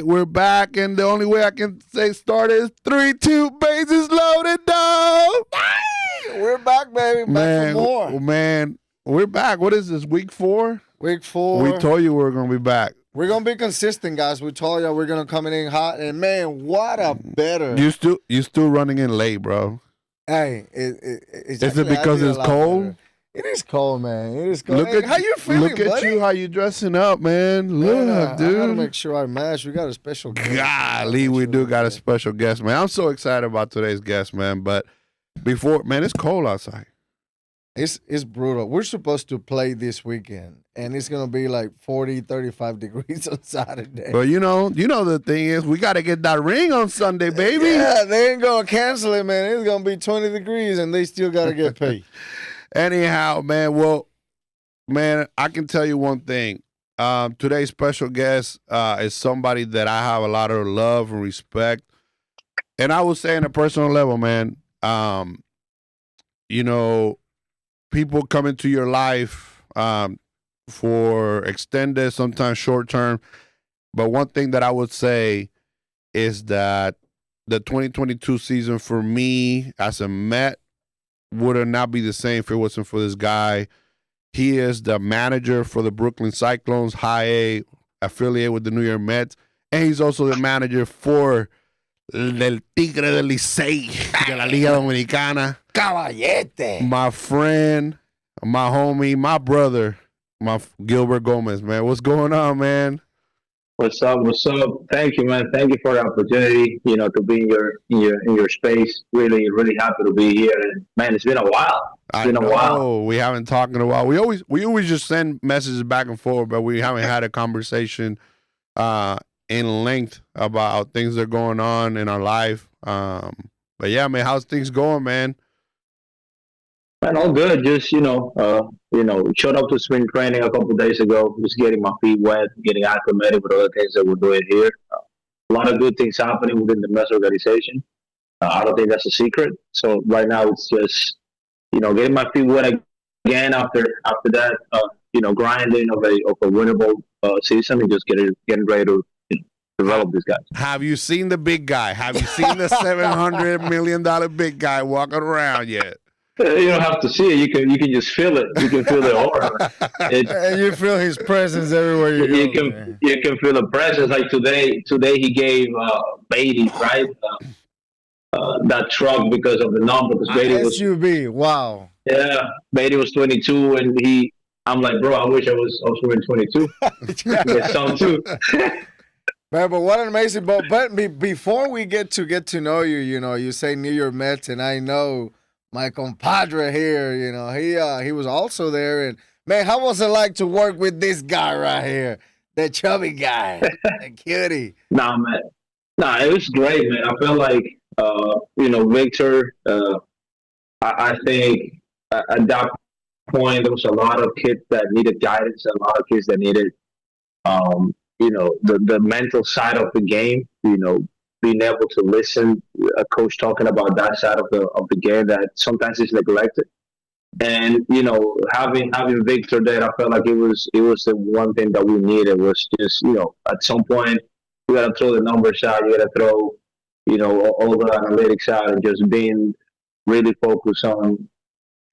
right, we're back, and the only way I can say start is 3-2, bases loaded, dog. We're back, baby. Back for more. Man, we're back. What is this, week 4? Week 4. We told you we were going to be back. We're going to be consistent, guys. We told you we're going to come in hot, and man, what a better. You still running in late, bro. Hey, is it because it's cold? Better. It is cold, man. It is cold. How you feeling, Look at buddy? you, how you dressing up, man. Look, dude. I gotta make sure I match. We got a special guest. Golly, we do got a special guest, man. I'm so excited about today's guest, man. But before, man, it's cold outside. It's brutal. We're supposed to play this weekend, and it's going to be like 40, 35 degrees on Saturday. But you know the thing is, we got to get that ring on Sunday, baby. Yeah, they ain't going to cancel it, man. It's going to be 20 degrees, and they still got to get paid. Anyhow, man, well, man, I can tell you one thing. Today's special guest is somebody that I have a lot of love and respect. And I will say on a personal level, man, people come into your life for extended, sometimes short term. But one thing that I would say is that the 2022 season for me as a Met would not be the same if it wasn't for this guy. He is the manager for the Brooklyn Cyclones, high A, affiliate with the New York Mets. And he's also the manager for el Tigre del Licey de la Liga Dominicana. Caballete. My friend, my homie, my brother, Gilbert Gomez, man. What's going on, man? What's up? Thank you, man. Thank you for the opportunity, to be in your space. Really, really happy to be here. And man, it's been a while. It's been a while. We haven't talked in a while. We always just send messages back and forth, but we haven't had a conversation in length about things that are going on in our life. But yeah, man, how's things going, man? Man, all good. Just showed up to spring training a couple of days ago. Just getting my feet wet, getting acclimated with other things that we're doing here. A lot of good things happening within the Mets organization. I don't think that's a secret. So right now it's just getting my feet wet again after that. Grinding of a winnable season and just getting ready to develop this guy. Have you seen the big guy? Have you seen the $700 million big guy walking around yet? You don't have to see it. You can just feel it. You can feel the aura. And you feel his presence everywhere you go. You can feel the presence. Like today he gave Beatty, right? That truck because of the number. Because Beatty was SUV. Wow. Yeah, Beatty was 22, and I'm like, bro, I wish I was wearing 22. Get some too. Man, but what an amazing ball. But before we get to know you, you say New York Mets, and I know my compadre here, he was also there. And, man, how was it like to work with this guy right here, the chubby guy, the cutie? Nah, man. Nah, it was great, man. I felt like, Victor, I think at that point there was a lot of kids that needed guidance, a lot of kids that needed, the mental side of the game, being able to listen, a coach talking about that side of the game that sometimes is neglected. And, having Victor there, I felt like it was the one thing that we needed was just, at some point, you got to throw the numbers out, you got to throw, all the analytics out and just being really focused on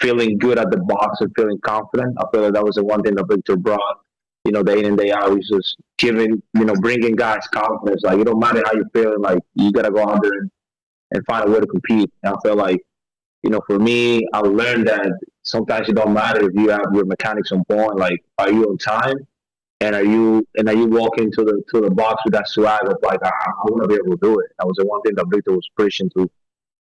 feeling good at the box and feeling confident. I feel like that was the one thing that Victor brought. Day in and day out, he's just bringing guys confidence. Like, it don't matter how you're feeling, like, you got to go out there and find a way to compete. And I feel like, for me, I learned that sometimes it don't matter if you have your mechanics on point. Like, are you on time? And are you walking to the box with that swag of, like, I want to be able to do it? That was the one thing that Victor was preaching to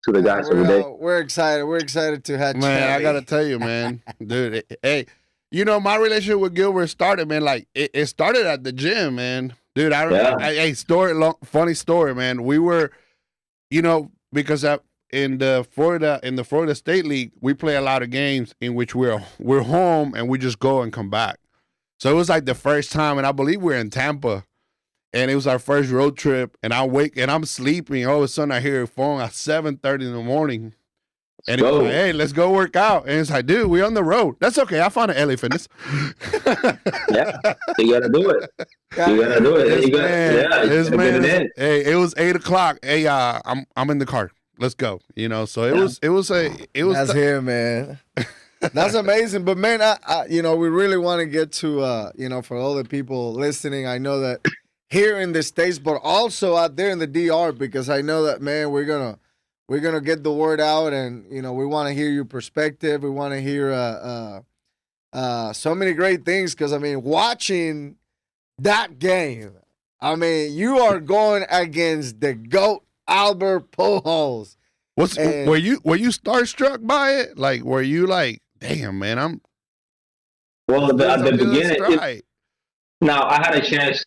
the guys every day. We're excited. We're excited to have Man, Chubby. I got to tell you, man. Dude, hey. My relationship with Gilbert started, man. Like it started at the gym, man. Dude, funny story, man. We were, because in the Florida State League, we play a lot of games in which we're home and we just go and come back. So it was like the first time, and I believe we're in Tampa, and it was our first road trip. And I'm sleeping. All of a sudden, I hear a phone at 7:30 in the morning. And he was like, hey, let's go work out. And it's like, dude, we're on the road. That's okay. I found an LA Fitness. Yeah, you gotta do it. You gotta do it. You gotta get it in. Hey, it was 8 o'clock. Hey, I'm in the car. Let's go. You know, so it was. That's him, man. That's amazing. But man, I you know, we really want to get to you know, for all the people listening, I know that here in the States, but also out there in the DR, because I know that, man, we're gonna get the word out, and you know, we want to hear your perspective. We want to hear so many great things, because I mean, watching that game, I mean, you are going against the GOAT Albert Pujols. Were you starstruck by it? Like, were you like, damn, man, at the beginning. Now I had a chance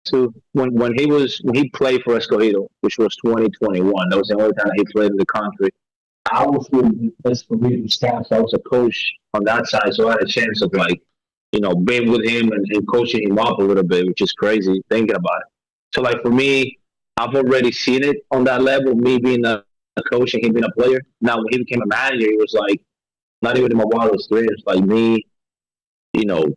to when he played for Escogido, which was 2021. That was the only time he played in the country. I was with Escogido staff. I was a coach on that side, so I had a chance of being with him and coaching him up a little bit, which is crazy thinking about it. So like for me, I've already seen it on that level. Me being a coach and him being a player. Now when he became a manager, it was like not even in my wildest dreams. Like me,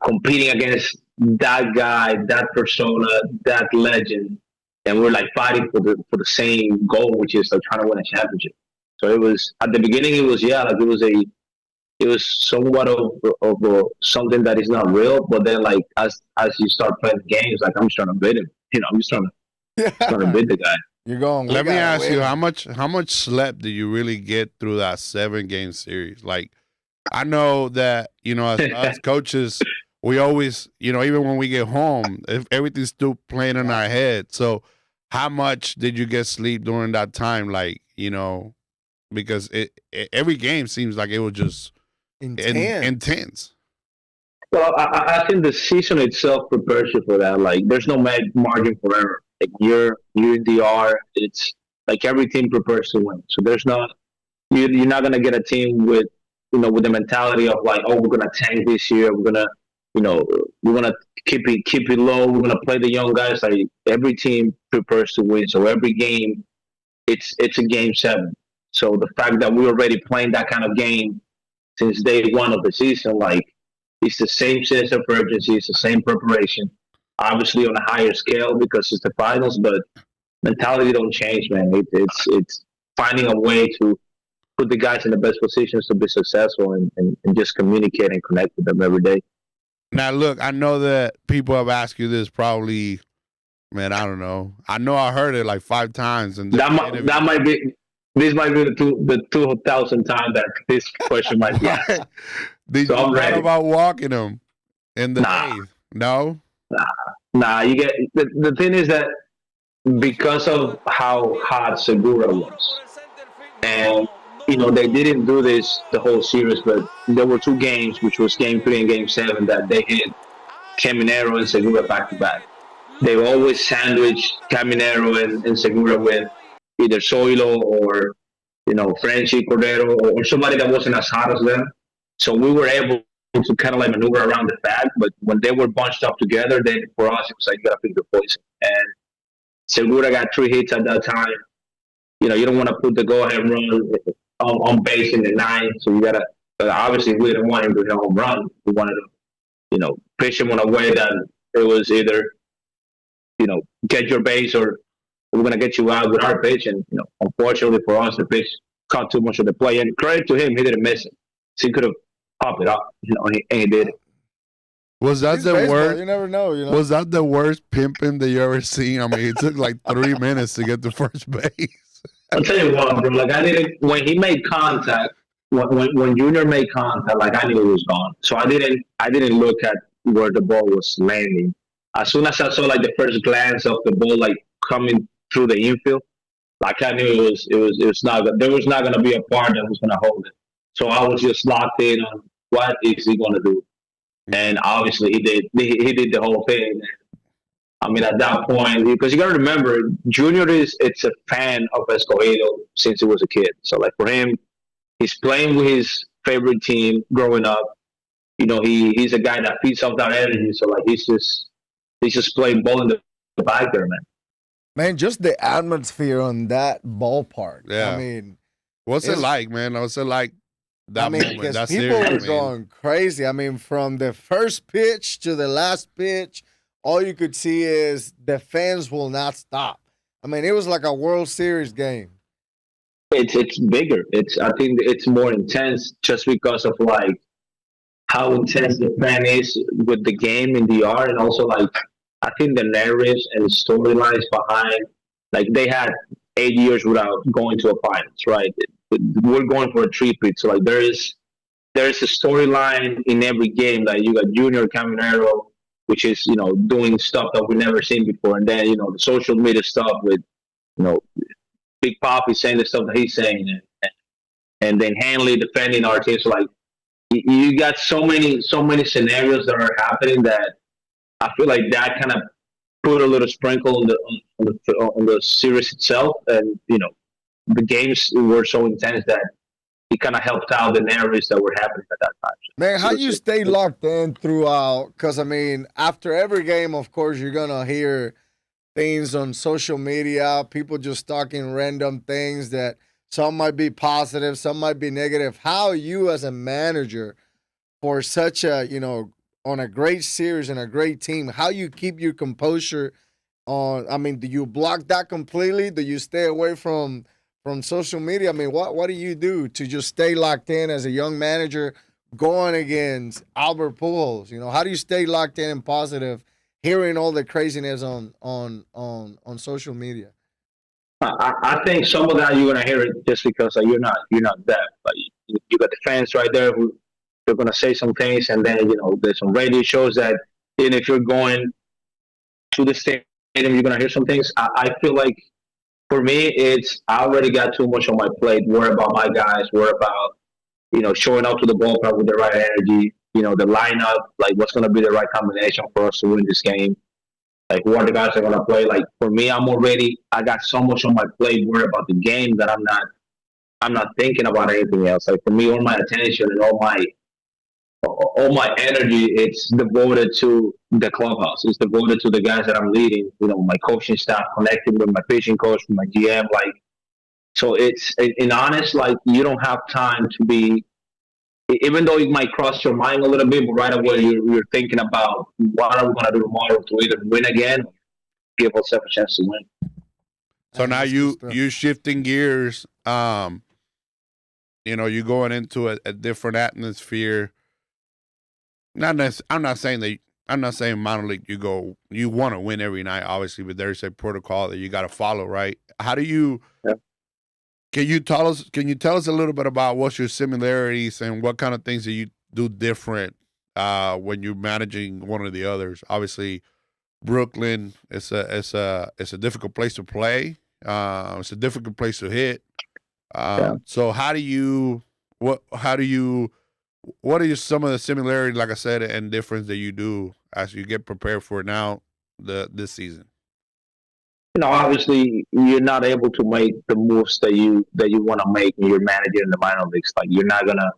competing against that guy, that persona, that legend, and we're like fighting for the same goal, which is like trying to win a championship. So it was at the beginning. It was somewhat of something that is not real. But then like as you start playing games, like I'm just trying to beat him. I'm just trying to beat the guy. You're going. Let me ask you, how much sleep do you really get through that 7-game series? Like, I know that as us coaches, we always, even when we get home, if everything's still playing in our head. So, how much did you get sleep during that time? Like, because every game seems like it was just intense. Well, I think the season itself prepares you for that. Like, there's no margin for error. Like you're in DR, it's like every team prepares to win. So there's not you're not gonna get a team with with the mentality of like, oh, we're gonna tank this year. We're gonna keep it low. We're gonna play the young guys. Like every team prepares to win. So every game, it's a game 7. So the fact that we're already playing that kind of game since day 1 of the season, like it's the same sense of urgency. It's the same preparation. Obviously on a higher scale because it's the finals, but mentality don't change, man. It's finding a way to put the guys in the best positions to be successful and just communicate and connect with them every day. Now, look, I know that people have asked you this probably, man, I don't know. I know I heard it like 5 times. And this might be the 2,000 time that this question might be asked. Did you thought about walking them in the 8th? No? Nah, you get the thing is that because of how hot Segura was, and they didn't do this the whole series, but there were 2 games, which was Game 3 and Game 7, that they hit Caminero and Segura back to back. They always sandwiched Caminero and Segura with either Zoilo or Frenchie Cordero or somebody that wasn't as hot as them. So we were able to kind of like maneuver around the fact, but when they were bunched up together, then for us it was like you gotta pick the poison. And Segura got 3 hits at that time. You don't want to put the go-ahead run on base in the 9th, so you gotta. Obviously, we didn't want him to hit a home run. We wanted to, pitch him in a way that it was either, get your base or we're gonna get you out with our pitch. And unfortunately for us, the pitch caught too much of the play. And credit to him, he didn't miss it. So he could have pop it up, and he did it. Was that the worst? You never know, Was that the worst pimping that you ever seen? I mean, it took like 3 minutes to get to first base. I'll tell you what, bro. Like when he made contact, when Junior made contact, like I knew it was gone. So I didn't look at where the ball was landing. As soon as I saw like the first glance of the ball like coming through the infield, like I knew it was not. There was not going to be a part that was going to hold it. So I was just locked in on what is he going to do, and obviously he did. He did the whole thing. I mean, at that point, because you got to remember, Junior it's a fan of Escogido since he was a kid. So like for him, he's playing with his favorite team growing up. He's a guy that feeds off that energy. So like he's just playing ball in the back there, man. Man, just the atmosphere on that ballpark. Yeah. I mean, What's it It's, like, man? What's it like I that mean, moment, because that people series? I were mean, going crazy. I mean, from the first pitch to the last pitch, all you could see is the fans will not stop. I mean, it was like a World Series game. It's bigger. I think it's more intense just because of like how intense the fan is with the game in the art, and also like I think the narratives and the storylines behind, like they had 8 years without going to a finals, right? We're going for a three-peat, so like there's a storyline in every game. Like you got Junior Caminero, which is doing stuff that we've never seen before, and then the social media stuff with you know Big Poppy saying the stuff that he's saying, and then Hanley defending our team. So like you got so many scenarios that are happening that I feel like that kind of put a little sprinkle on the series itself, and the games were so intense that it kind of helped out the narratives that were happening at that time. Man, how So you stay locked in throughout? Because, I mean, after every game, of course, you're going to hear things on social media, people just talking random things that some might be positive, some might be negative. How you as a manager for such a, on a great series and a great team, how you keep your composure on, I mean, do you block that completely? Do you stay away from social media? I mean, what do you do to just stay locked in as a young manager going against Albert Pujols? How do you stay locked in and positive, hearing all the craziness on social media? I think some of that you're gonna hear it just because you're not deaf. Like you got the fans right there who they're gonna say some things, and then there's some radio shows that even if you're going to the stadium, you're gonna hear some things. I feel like for me, I already got too much on my plate. Worry about my guys. Worry about showing up to the ballpark with the right energy. The lineup, like what's gonna be the right combination for us to win this game. Like what the guys are gonna play. Like for me, I got so much on my plate. Worry about the game that I'm not thinking about anything else. Like for me, all my attention and all my energy, it's devoted to the clubhouse. It's devoted to the guys that I'm leading. My coaching staff, connecting with my pitching coach, with my GM. Like, so it's in honest, like you don't have time to be. Even though it might cross your mind a little bit, but right away you're thinking about what are we gonna do tomorrow to either win again, or give ourselves a chance to win. so now you shifting gears. You're going into a different atmosphere. I'm not saying minor league you want to win every night, obviously, but there's a protocol that you got to follow, right? How do you? Yeah. Can you tell us a little bit about what's your similarities and what kind of things that you do different when you're managing one or the others? Obviously, Brooklyn it's a difficult place to play. It's a difficult place to hit. So what are some of the similarities, like I said, and difference that you do as you get prepared for now this season? Obviously, you're not able to make the moves that you want to make when you're managing in the minor leagues. Like you're not gonna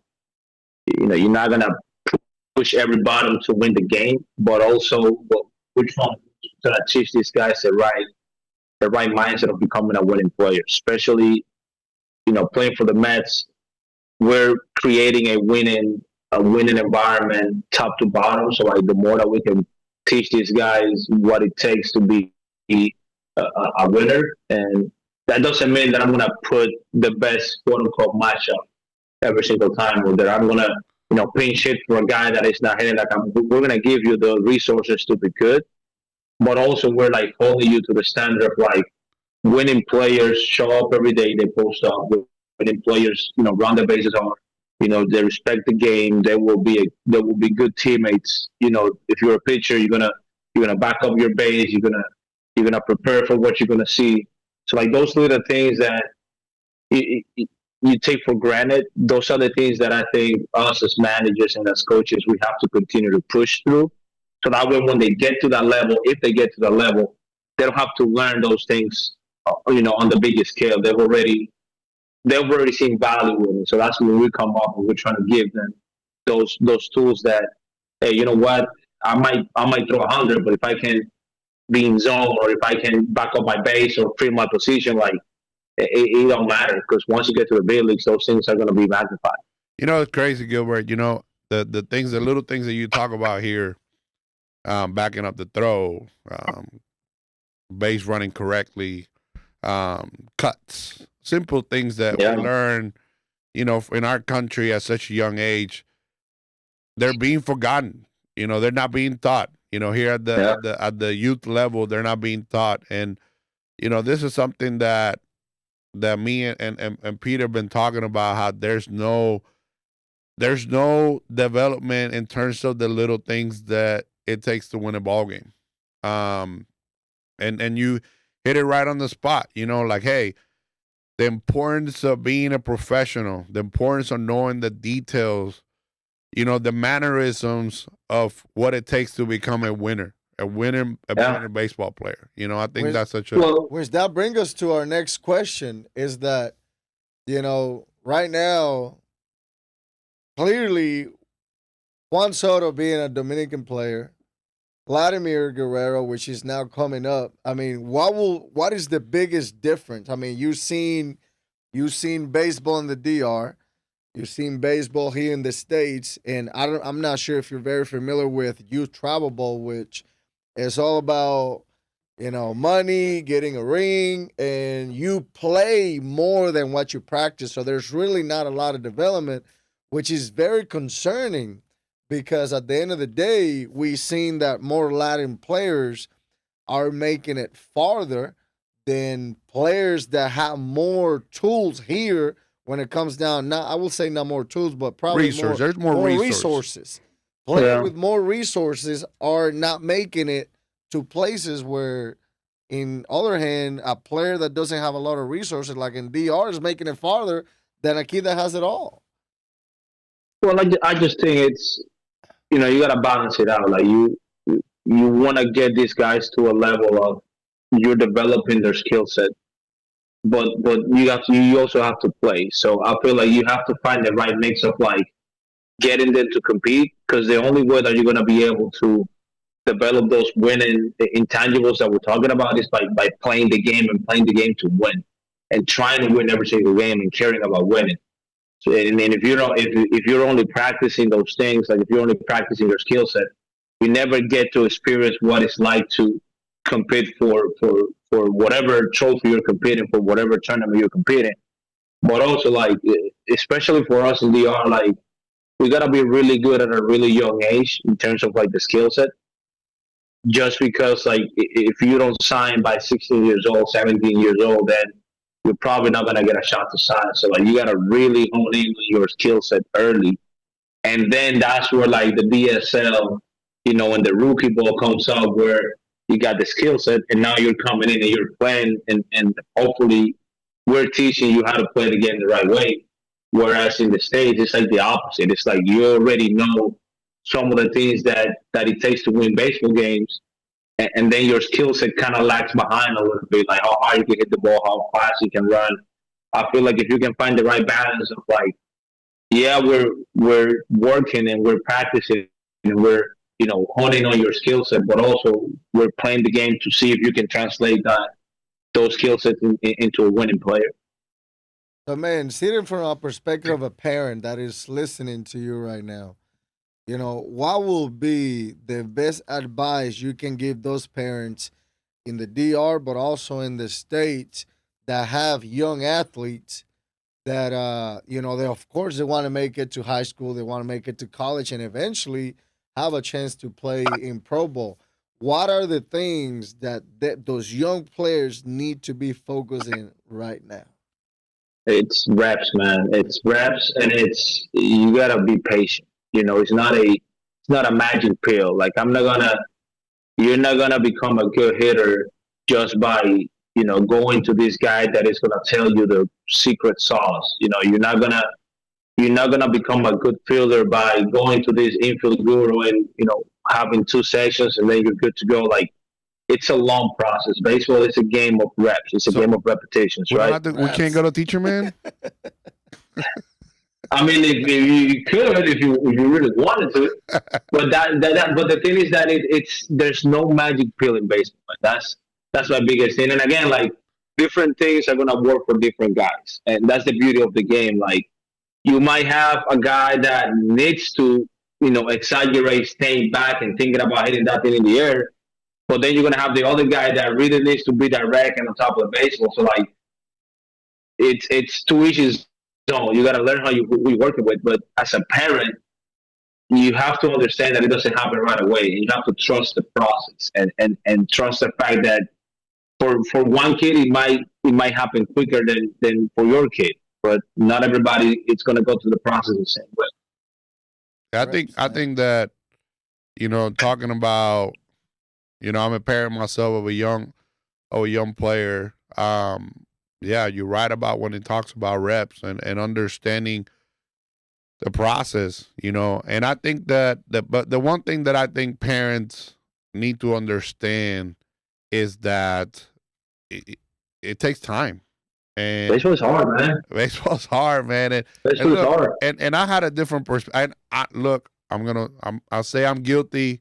push everybody to win the game, but also we're trying to teach these guys the right mindset of becoming a winning player, especially playing for the Mets. We're creating a winning environment top to bottom. So like the more that we can teach these guys what it takes to be a winner, and that doesn't mean that I'm gonna put the best quote unquote matchup every single time, or that I'm gonna pinch hit for a guy that is not hitting. Like we're gonna give you the resources to be good, but also we're like holding you to the standard of like winning players show up every day, they post up. Winning players, run the bases hard. They respect the game. They will be good teammates. If you're a pitcher, you're gonna back up your base. You're gonna prepare for what you're gonna see. So like those little things that you take for granted. Those are the things that I think us as managers and as coaches we have to continue to push through. So that way, when they get to that level, if they get to that level, they don't have to learn those things. On the biggest scale, they've already seen value in it. So that's when we come up and we're trying to give them those tools that, hey, you know what, I might throw 100, but if I can be in zone, or if I can back up my base or free my position, like it don't matter because once you get to the big leagues, those things are going to be magnified. It's crazy, Gilbert. The things, the little things that you talk about here, backing up the throw, base running correctly, cuts, simple things that we learn, in our country at such a young age, they're being forgotten. They're not being taught. Here at the youth level, they're not being taught. And this is something that me and Peter have been talking about, how there's no development in terms of the little things that it takes to win a ball game. And you hit it right on the spot, like, hey, the importance of being a professional, the importance of knowing the details, the mannerisms of what it takes to become a winner baseball player. I think that's such a... Which that brings us to our next question is that, right now, clearly, Juan Soto being a Dominican player, Vladimir Guerrero, which is now coming up. I mean, what is the biggest difference? I mean, you've seen baseball in the DR, you've seen baseball here in the States, and I'm not sure if you're very familiar with youth travel ball, which is all about money, getting a ring, and you play more than what you practice. So there's really not a lot of development, which is very concerning. Because at the end of the day, we've seen that more Latin players are making it farther than players that have more tools here when it comes down. I will say not more tools, but probably there's more resources. Players with more resources are not making it to places where, in other hand, a player that doesn't have a lot of resources, like in DR, is making it farther than a kid that has it all. Well, I just think it's, you got to balance it out. Like you want to get these guys to a level of you're developing their skill set, but you also have to play. So I feel like you have to find the right mix of like getting them to compete, because the only way that you're going to be able to develop those winning intangibles that we're talking about is by playing the game and playing the game to win and trying to win every single game and caring about winning. So, and if you're only practicing those things, like if you're only practicing your skill set, you never get to experience what it's like to compete for whatever trophy you're competing for, whatever tournament you're competing. But also, like, especially for us in DR, like, we gotta be really good at a really young age in terms of like the skill set. Just because, like, if you don't sign by 16 years old, 17 years old, then you're probably not going to get a shot to sign. So, like, you got to really hone in on your skill set early. And then that's where, like, the DSL, and the rookie ball comes up, where you got the skill set, and now you're coming in and you're playing, and hopefully we're teaching you how to play the game the right way. Whereas in the States, it's like the opposite. It's like you already know some of the things that it takes to win baseball games. And then your skill set kind of lags behind a little bit, like how hard you can hit the ball, how fast you can run. I feel like if you can find the right balance of like, yeah, we're working and we're practicing and we're honing on your skill set, but also we're playing the game to see if you can translate those skill sets into a winning player. So, man, sitting from a perspective of a parent that is listening to you right now, what will be the best advice you can give those parents in the DR, but also in the States that have young athletes that, they, of course, they want to make it to high school, they want to make it to college, and eventually have a chance to play in Pro Bowl. What are the things that those young players need to be focusing right now? It's reps, man. It's reps, and you got to be patient. It's not a magic pill. Like you're not gonna become a good hitter just by going to this guy that is gonna tell you the secret sauce. You're not gonna become a good fielder by going to this infield guru and having 2 sessions and then you're good to go. Like, it's a long process. Baseball is a game of reps. It's a game of repetitions, right? We can't go to teacher, man. I mean, if you could, if you really wanted to, but but the thing is that there's no magic pill in baseball. That's my biggest thing. And again, like, different things are gonna work for different guys, and that's the beauty of the game. Like you might have a guy that needs to, exaggerate, staying back and thinking about hitting that thing in the air, but then you're gonna have the other guy that really needs to be direct and on top of the baseball. So like it's two issues. So you gotta learn how we working with. But as a parent, you have to understand that it doesn't happen right away, and you have to trust the process and trust the fact that for one kid it might happen quicker than for your kid, but not everybody it's going to go through the process the same way. I think that talking about I'm a parent myself of a young player. Yeah, you're right about when it talks about reps and understanding the process, and I think but the one thing that I think parents need to understand is that it takes time. And Baseball's hard, man. baseball's hard, man. And Baseball's look, hard. and I had a different perspective. Look, I'll say I'm guilty.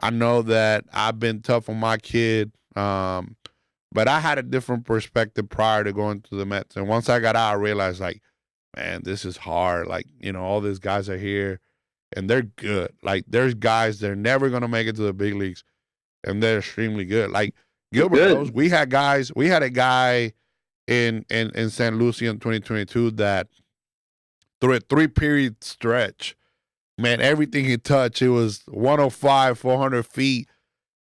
I know that I've been tough on my kid, but I had a different perspective prior to going to the Mets. And once I got out, I realized, like, man, this is hard. Like, all these guys are here, and they're good. Like, there's guys they're never gonna make it to the big leagues, and they're extremely good. Like Gilbert knows, we had a guy in St. Lucie in 2022 that through a 3-period stretch, man, everything he touched, it was 105, 400 feet.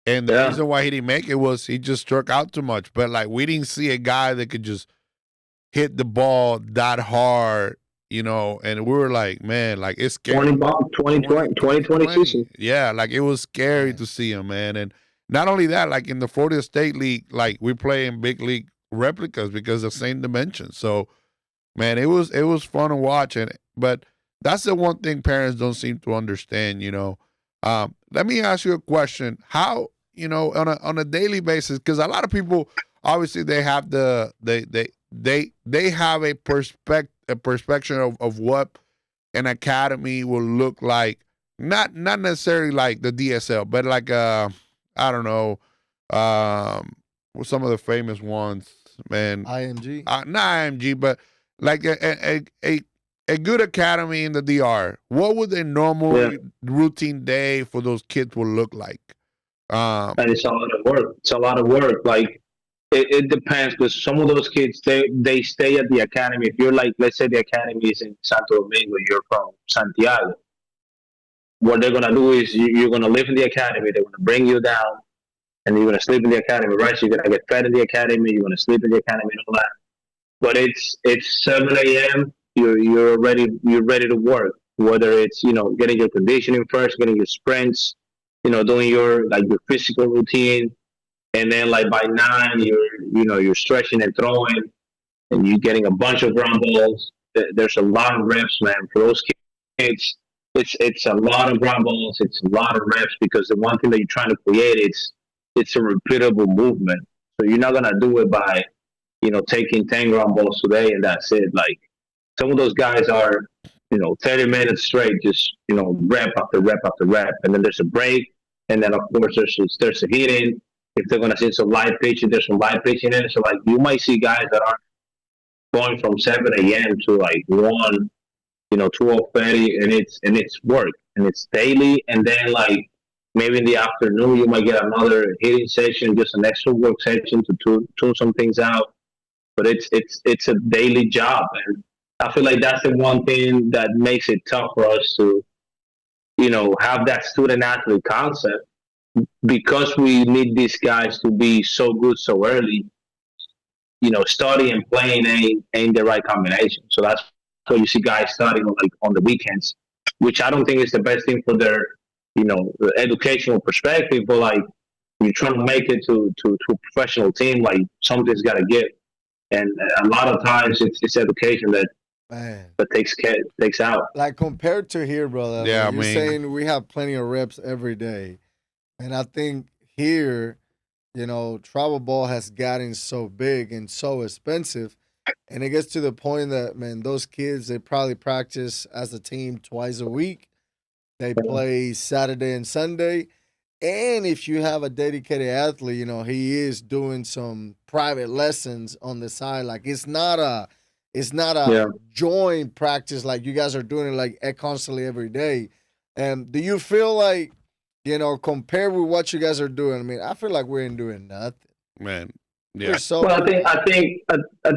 And the reason why he didn't make it was he just struck out too much. But, like, we didn't see a guy that could just hit the ball that hard, and we were like, man, like, it's scary. 2020 season. Yeah, like, it was scary to see him, man. And not only that, like, in the Florida State League, like, we play in big league replicas because of the same dimensions. So, man, it was fun to watch. But that's the one thing parents don't seem to understand, Let me ask you a question. How, on a daily basis, because a lot of people, obviously, they have they have a perspective of what an academy will look like. Not necessarily like the DSL, but like I don't know, some of the famous ones, man. IMG, not IMG, but like a good academy in the DR. What would a normal routine day for those kids will look like? And it's a lot of work. It's a lot of work. Like it depends, because some of those kids they stay at the academy. If you're like, let's say the academy is in Santo Domingo, you're from Santiago. What they're gonna do is you're gonna live in the academy. They're gonna bring you down, and you're gonna sleep in the academy, right? So you're gonna get fed in the academy. You're gonna sleep in the academy and all that. But it's 7 a.m. You're ready to work. Whether it's getting your conditioning first, getting your sprints, doing your physical routine, and then like by 9 you're stretching and throwing, and you're getting a bunch of ground balls. There's a lot of reps, man, for those kids. It's a lot of ground balls. It's a lot of reps, because the one thing that you're trying to create it's a repeatable movement. So you're not gonna do it by taking 10 ground balls today and that's it. Like some of those guys are 30 minutes straight, just rep after rep after rep, and then there's a break, and then of course there's a hitting. If they're gonna see some live pitching, there's some live pitching in it. So like you might see guys that are going from 7 a.m. to like 1, 12:30, and it's work, and it's daily. And then like maybe in the afternoon you might get another hitting session, just an extra work session to tune some things out. But it's a daily job, and I feel like that's the one thing that makes it tough for us to have that student athlete concept, because we need these guys to be so good so early. Studying and playing ain't the right combination. So that's why you see guys studying like on the weekends, which I don't think is the best thing for their educational perspective. But like you're trying to make it to a professional team, like something's got to give. And a lot of times it's education that takes out. Like compared to here, brother. Yeah, you're saying we have plenty of reps every day, and I think here, travel ball has gotten so big and so expensive, and it gets to the point that, man, those kids, they probably practice as a team twice a week. They play Saturday and Sunday, And if you have a dedicated athlete, he is doing some private lessons on the side. Like it's not a Yeah. joint practice like you guys are doing it like constantly every day. And do you feel like, compared with what you guys are doing? I mean, I feel like we ain't doing nothing. Man, We're yeah, so Well, I think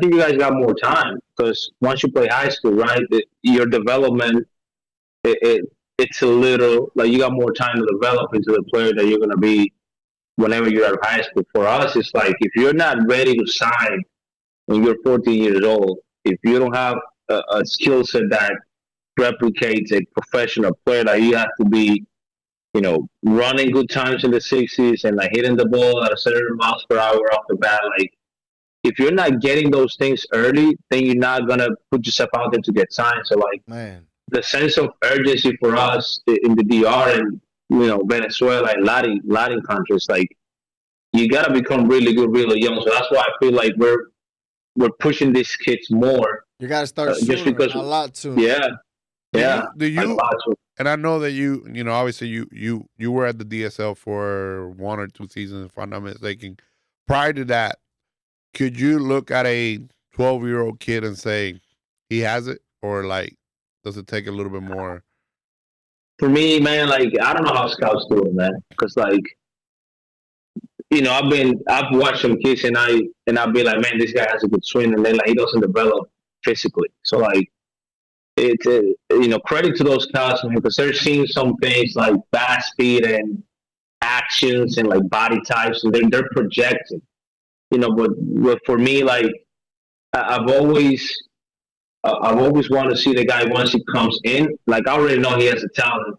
you guys got more time because once you play high school, right, your development it it's a little like you got more time to develop into the player that you're gonna be whenever you're out of high school. For us, it's like if you're not ready to sign when you're 14 years old, if you don't have a skill set that replicates a professional player, that you have to be, running good times in the 60s and like hitting the ball at a certain miles per hour off the bat, like if you're not getting those things early, then you're not gonna put yourself out there to get signed. So like man. the sense of urgency for us in the DR and Venezuela and Latin countries, like you gotta become really good, really young. So that's why I feel like we're pushing these kids more, You got to start just sooner, because, a lot sooner. yeah, do yeah, like you? lots of, And I know that obviously you were at the DSL for 1 or 2 seasons, if I'm not mistaken. Prior to that, could you look at a 12-year-old kid and say he has it, or like does it take a little bit more? for me, man. Like I don't know how scouts do it, man, because like I've watched some kids and I'll be like, man, this guy has a good swing, and then like he doesn't develop physically. So like it's credit to those scouts, man, because they're seeing some things like fast speed and actions and like body types, and they're projecting. But for me, like I- I've always I've always wanted to see the guy once he comes in. Like I already know he has a talent.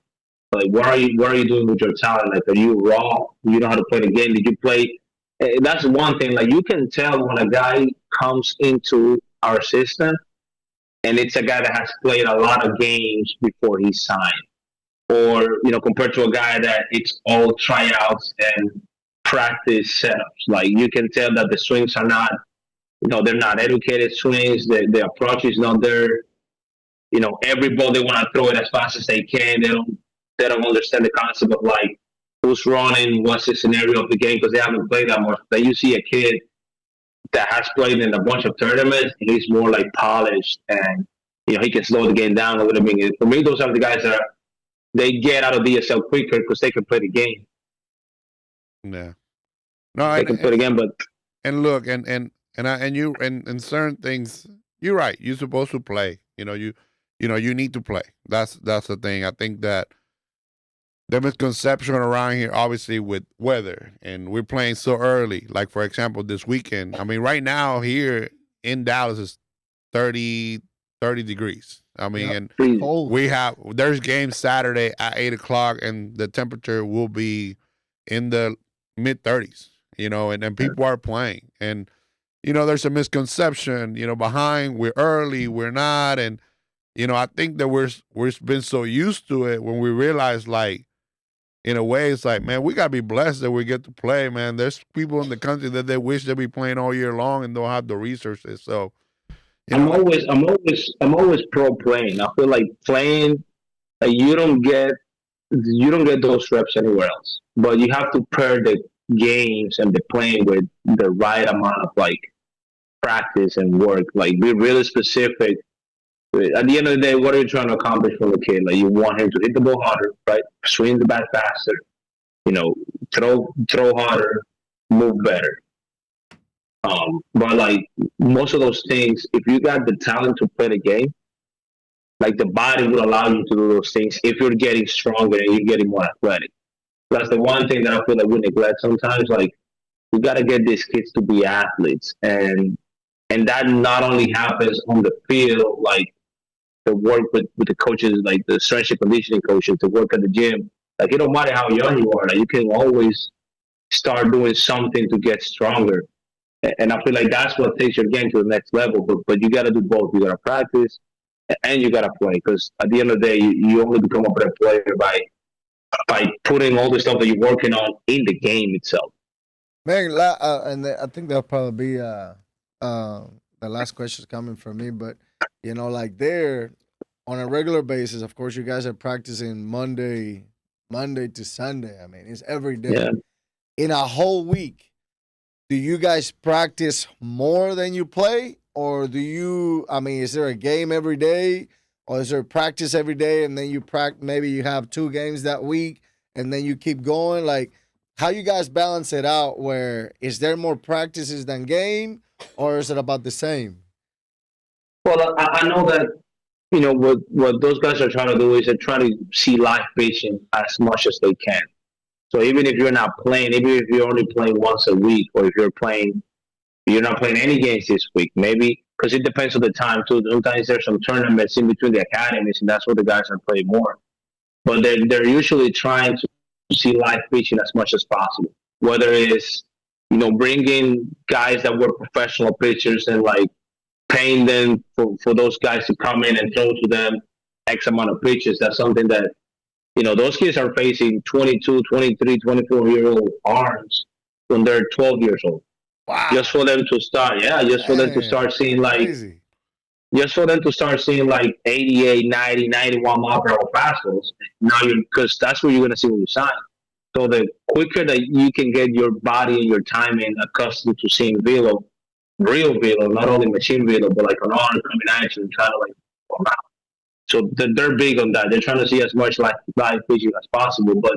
Like what are you doing with your talent? Like are you raw? You know how to play the game? Did you play? That's one thing. Like you can tell when a guy comes into our system, and it's a guy that has played a lot of games before he signed, or compared to a guy that it's all tryouts and practice setups. Like you can tell that the swings are not, they're not educated swings. The approach is not there. Every ball they want to throw it as fast as they can. They don't understand the concept of like who's running, what's the scenario of the game because they haven't played that much. Then you see a kid that has played in a bunch of tournaments, and he's more like polished and he can slow the game down a little bit. For me, those are the guys that they get out of DSL quicker because they can play the game. Yeah, no, They can play the game, but and look, and certain things, you're right. You're supposed to play. You need to play. That's the thing. I think that the misconception around here, obviously, with weather, and we're playing so early. Like for example, this weekend. I mean, right now here in Dallas is 30 30 degrees. I mean, Yep. and Cold. there's games Saturday at 8 o'clock, and the temperature will be in the mid 30s. And people are playing, and there's a misconception. Behind we're early, we're not, and I think that we're been so used to it when we realize like in a way, it's like, man, we gotta be blessed that we get to play, man. There's people in the country that they wish they'd be playing all year long and don't have the resources. So, I'm like, always, I'm always, I'm always pro playing. I feel like playing, like you don't get those reps anywhere else. But you have to pair the games and the playing with the right amount of like practice and work. Like be really specific. At the end of the day, what are you trying to accomplish from a kid? Like you want him to hit the ball harder, right? Swing the bat faster. You know, throw harder, move better. But like most of those things, if you got the talent to play the game, like the body will allow you to do those things if you're getting stronger and you're getting more athletic. That's the one thing that I feel like we neglect sometimes. Like we got to get these kids to be athletes, and that not only happens on the field, like the work with the coaches, like the strength and conditioning coaches, to work at the gym. Like it don't matter how young you are, like you can always start doing something to get stronger. And I feel like that's what takes your game to the next level. But you got to do both. You got to practice and you got to play because at the end of the day, you only become a better player by putting all the stuff that you're working on in the game itself. Man, and I think that'll probably be the last question coming from me. But like there on a regular basis, of course, you guys are practicing Monday, Monday to Sunday. I mean, it's every day. Yeah. In a whole week, do you guys practice more than you play? Or do you, I mean, is there a game every day? Or is there practice every day and then you practice, maybe you have 2 games that week and then you keep going? Like, how you guys balance it out where is there more practices than game or is it about the same? Well, I know that what those guys are trying to do is they're trying to see live pitching as much as they can. So even if you're not playing, even if you're only playing once a week, or if you're not playing any games this week, maybe because it depends on the time too. Sometimes there's some tournaments in between the academies, and that's where the guys are playing more. But they're usually trying to see live pitching as much as possible. Whether it's bringing guys that were professional pitchers and like paying them for those guys to come in and throw to them X amount of pitches. That's something that those kids are facing 22, 23, 24-year-old arms when they're 12 years old. Wow. Just for them to start, for them to start seeing crazy. just for them to start seeing like 88, 90, 91 mile per hour fastballs. Now because that's what you're going to see when you sign. So the quicker that you can get your body and your timing accustomed to seeing real velo, not only machine velo, but like an arm coming at you and trying to like come out. So they're big on that. They're trying to see as much live pitching as possible, but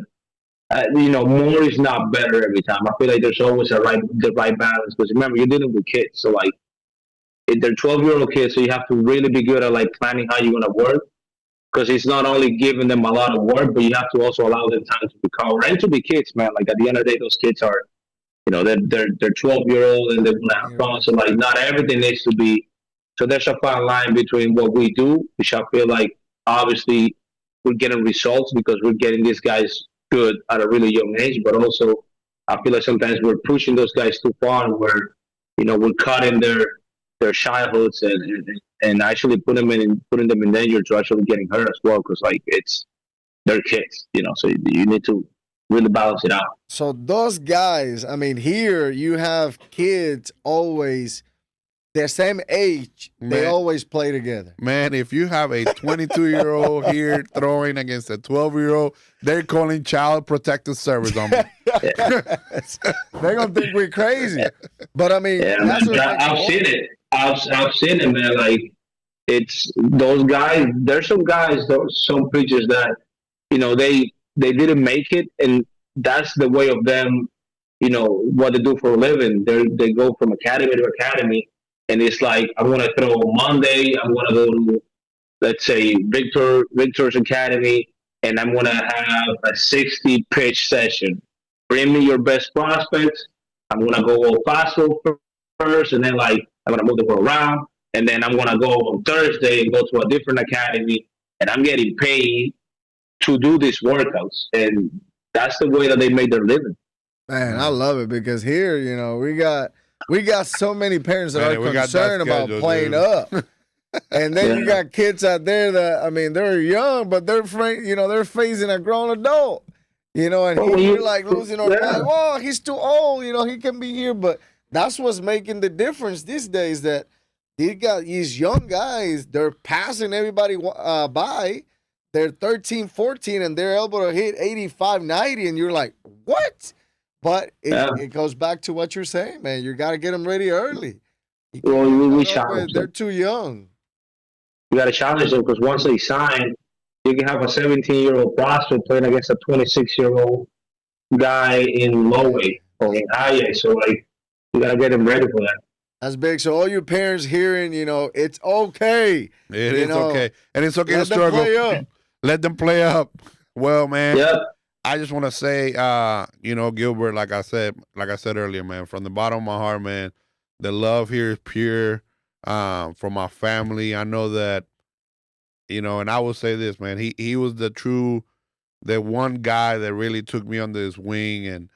more is not better every time. I feel like there's always the right balance because remember you're dealing with kids, so like they're 12-year-old kids, so you have to really be good at like planning how you're gonna work because it's not only giving them a lot of work, but you have to also allow them time to recover and to be kids, man. Like at the end of the day, those kids are, they're 12-year-old and they want to have fun. So like not everything needs to be. So there's a fine line between what we do, which I feel like obviously we're getting results because we're getting these guys good at a really young age, but also I feel like sometimes we're pushing those guys too far where, we're cutting their childhoods and actually putting them in danger to actually getting hurt as well because like they're kids, so you need to really balance it out. So those guys, I mean, here you have kids always the same age, they always play together. Man, if you have a 22-year-old here throwing against a 12-year-old, they're calling Child Protective Service on me. They're going to think we're crazy. But, I mean, I've seen it. I've seen it, man. Like, it's those guys. There's some guys, some pitchers that, they didn't make it, and that's the way of them, what they do for a living. They go from academy to academy. And it's like, I'm going to throw Monday, I'm going to go to, let's say, Victor's Academy, and I'm going to have a 60-pitch session. Bring me your best prospects. I'm going to go fastball first, and then, like, I'm going to move the ball around. And then I'm going to go on Thursday and go to a different academy, and I'm getting paid to do these workouts. And that's the way that they make their living. Man, I love it because here, we got so many parents that are concerned about playing up. And then you got kids out there that, I mean, they're young, but they're they're facing a grown adult. And you're like losing or like, oh, he's too old, he can be here. But that's what's making the difference these days that these young guys, they're passing everybody by. They're 13, 14, and they're able to hit 85, 90, and you're like, what? But it goes back to what you're saying, man. You got to get them ready early. Well, we challenge them. They're too young. You got to challenge them because once they sign, you can have a 17-year-old prospect playing against a 26-year-old guy in low A or in high A. So, like, you got to get them ready for that. That's big. So all you parents hearing, it's okay. It is okay. And it's okay to struggle. Let them play up. Well, man. Yep. I just want to say, Gilbert, like I said earlier, man, from the bottom of my heart, man, the love here is pure from my family. I know that, and I will say this, man, he was the one guy that really took me under his wing. And,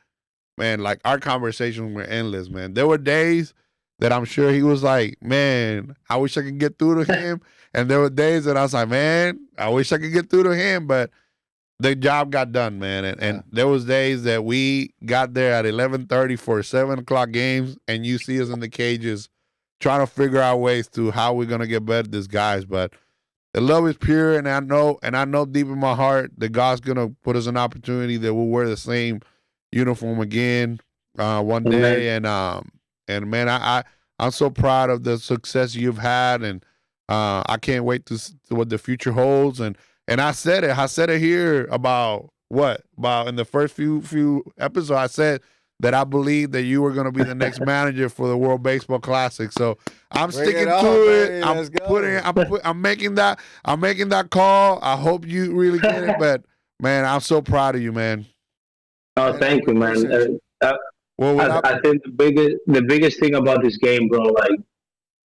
man, like our conversations were endless, man. There were days that I'm sure he was like, man, I wish I could get through to him. And there were days that I was like, man, I wish I could get through to him, but the job got done, man. And there was days that we got there at 11:30 for 7 o'clock games, and you see us in the cages trying to figure out ways to how we're going to get better at these guys. But the love is pure, and I know deep in my heart that God's gonna put us an opportunity that we'll wear the same uniform again one day. And man, I'm so proud of the success you've had, and I can't wait to what the future holds. And I said it here about in the first few episodes. I said that I believe that you were going to be the next manager for the World Baseball Classic. So I'm sticking to it. I'm making that call. I hope you really get it. But man, I'm so proud of you, man. Oh, thank you, man. I think the biggest thing about this game, bro, like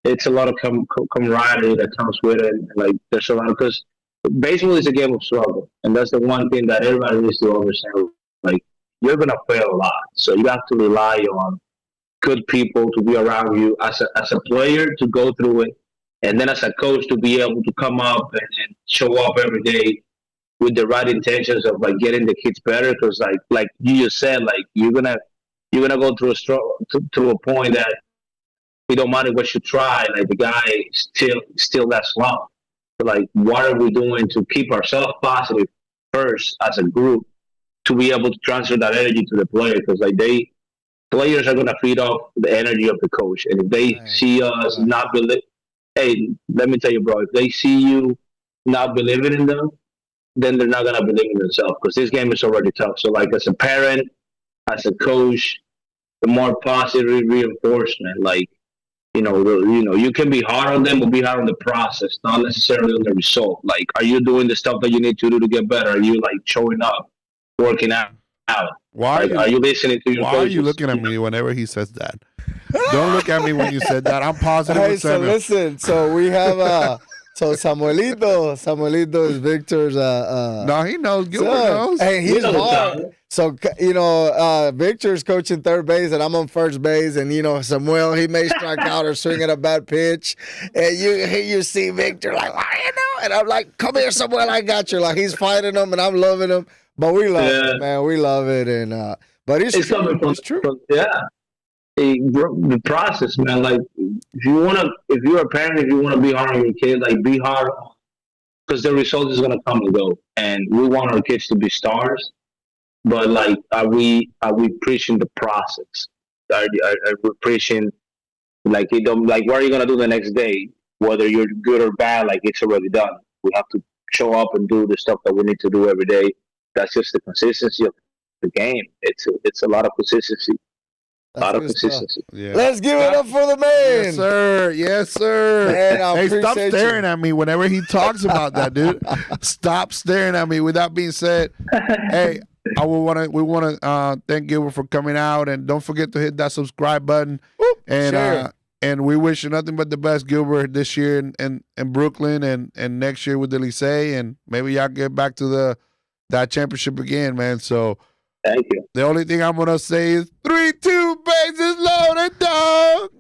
it's a lot of camaraderie that comes with it. Like there's a lot because baseball is a game of struggle, and that's the one thing that everybody needs to understand. Like you're gonna fail a lot, so you have to rely on good people to be around you as a player to go through it, and then as a coach to be able to come up and show up every day with the right intentions of like getting the kids better. Because like you just said, like you're gonna go through through a point that it don't matter what you try, like the guy still that slump. So like, what are we doing to keep ourselves positive first as a group to be able to transfer that energy to the player? Because like players are gonna feed off the energy of the coach, and if they see us not believe, hey, let me tell you, bro, if they see you not believing in them, then they're not gonna believe in themselves. Because this game is already tough. So like, as a parent, as a coach, the more positive reinforcement, like. You can be hard on them, but be hard on the process, not necessarily on the result. Like, are you doing the stuff that you need to do to get better? Are you like showing up, working out? Are you listening to your coaches? Why are you looking at me whenever he says that? Don't look at me when you said that. I'm positive. Hey, so listen. So we have Samuelito is Victor's. No, he knows. Gilbert knows. Hey, he's hard. So Victor's coaching third base, and I'm on first base, and Samuel, he may strike out or swing at a bad pitch, and you see Victor like, and I'm like, come here, Samuel, I got you. Like he's fighting him, and I'm loving him, but we love it, man, we love it, and but it's true. It's true. Yeah. The process, man. Like, if you're a parent, if you want to be hard on your kid, like be hard, because the result is gonna come and go, and we want our kids to be stars. But like, are we preaching the process? Are we preaching like what are you gonna do the next day? Whether you're good or bad, like it's already done. We have to show up and do the stuff that we need to do every day. That's just the consistency of the game. It's a lot of consistency. A lot of consistency. Yeah. Let's give it up for the man. Yes, sir. Yes, sir. Man, hey, stop staring at me whenever he talks about that, dude. Stop staring at me. With that being said, hey, we want to thank Gilbert for coming out, and don't forget to hit that subscribe button. And we wish you nothing but the best, Gilbert, this year in Brooklyn and next year with the Licey, and maybe y'all get back to that championship again, man. So. Thank you. The only thing I'm going to say is 3-2 bases loaded, dog.